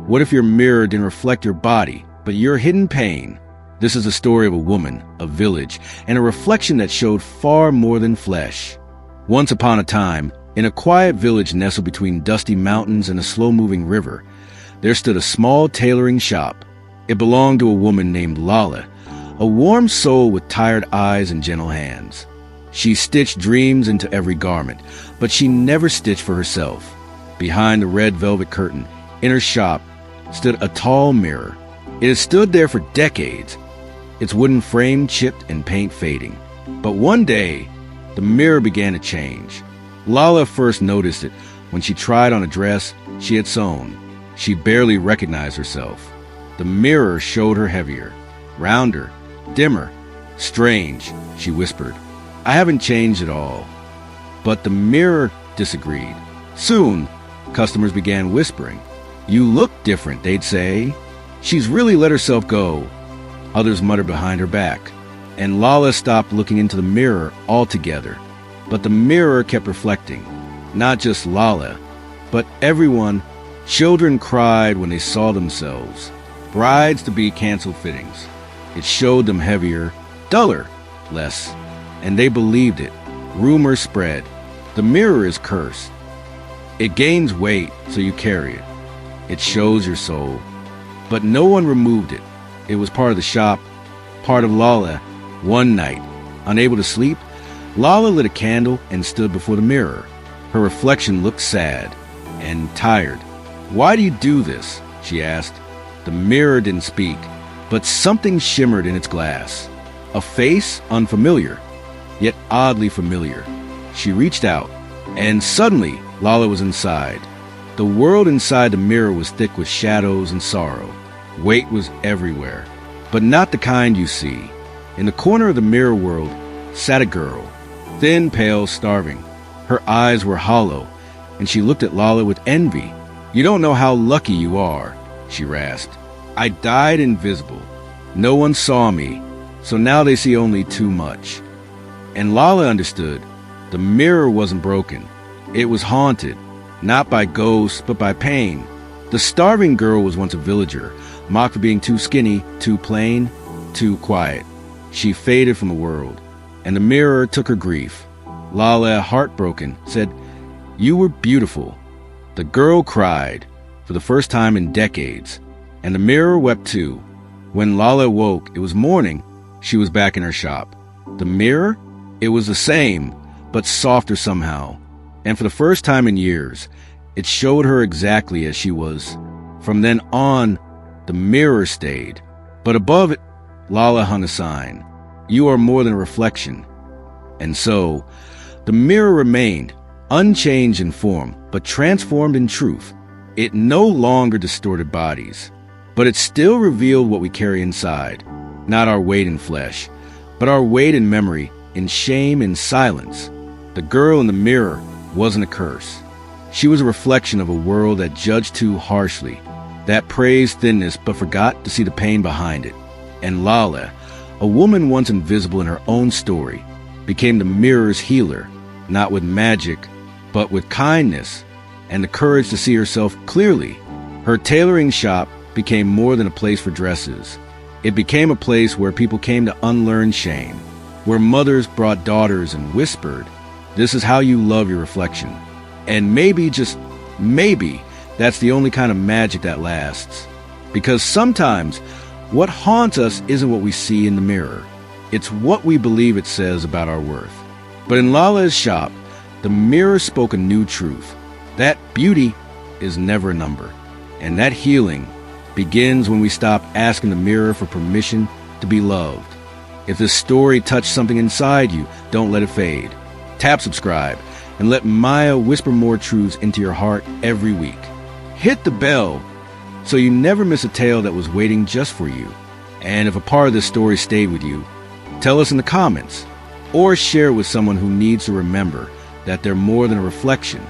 What if your mirror didn't reflect your body, but your hidden pain? This is a story of a woman, a village, and a reflection that showed far more than flesh. Once upon a time, in a quiet village nestled between dusty mountains and a slow-moving river, there stood a small tailoring shop. It belonged to a woman named Laleh, a warm soul with tired eyes and gentle hands. She stitched dreams into every garment, but she never stitched for herself. Behind the red velvet curtain, in her shop, stood a tall mirror. It had stood there for decades, its wooden frame chipped and paint fading. But one day, the mirror began to change. Laleh first noticed it when she tried on a dress she had sewn. She barely recognized herself. The mirror showed her heavier, rounder, dimmer. "Strange," she whispered. "I haven't changed at all." But the mirror disagreed. Soon, customers began whispering. "You look different," they'd say. "She's really let herself go." Others muttered behind her back. And Laleh stopped looking into the mirror altogether. But the mirror kept reflecting. Not just Laleh, but everyone. Children cried when they saw themselves. Brides-to-be canceled fittings. It showed them heavier, duller, less. And they believed it. Rumors spread. The mirror is cursed. It gains weight, so you carry it. It shows your soul. But no one removed it. It was part of the shop, part of Laleh. One night, unable to sleep, Laleh lit a candle and stood before the mirror. Her reflection looked sad and tired. "Why do you do this?" she asked. The mirror didn't speak, but something shimmered in its glass. A face unfamiliar, yet oddly familiar. She reached out, and suddenly Laleh was inside. The world inside the mirror was thick with shadows and sorrow. Weight was everywhere, but not the kind you see. In the corner of the mirror world sat a girl, thin, pale, starving. Her eyes were hollow, and she looked at Laleh with envy. "You don't know how lucky you are," she rasped. "I died invisible. No one saw me, so now they see only too much." And Laleh understood. The mirror wasn't broken. It was haunted, not by ghosts, but by pain. The starving girl was once a villager, mocked for being too skinny, too plain, too quiet. She faded from the world, and the mirror took her grief. Laleh, heartbroken, said, "You were beautiful." The girl cried, for the first time in decades, and the mirror wept too. When Laleh woke, it was morning. She was back in her shop. The mirror? It was the same, but softer somehow. And for the first time in years, it showed her exactly as she was. From then on, the mirror stayed. But above it, Laleh hung a sign. "You are more than a reflection." And so, the mirror remained, unchanged in form, but transformed in truth. It no longer distorted bodies, but it still revealed what we carry inside. Not our weight in flesh, but our weight in memory, in shame, in silence. The girl in the mirror wasn't a curse. She was a reflection of a world that judged too harshly, that praised thinness but forgot to see the pain behind it. And Laleh, a woman once invisible in her own story, became the mirror's healer, not with magic, but with kindness and the courage to see herself clearly. Her tailoring shop became more than a place for dresses. It became a place where people came to unlearn shame, where mothers brought daughters and whispered, "This is how you love your reflection." And maybe, just maybe, that's the only kind of magic that lasts. Because sometimes what haunts us isn't what we see in the mirror. It's what we believe it says about our worth. But in Laleh's shop, the mirror spoke a new truth. That beauty is never a number. And that healing begins when we stop asking the mirror for permission to be loved. If this story touched something inside you, don't let it fade. Tap subscribe and let Maya whisper more truths into your heart every week. Hit the bell so you never miss a tale that was waiting just for you. And if a part of this story stayed with you, tell us in the comments or share with someone who needs to remember that they're more than a reflection.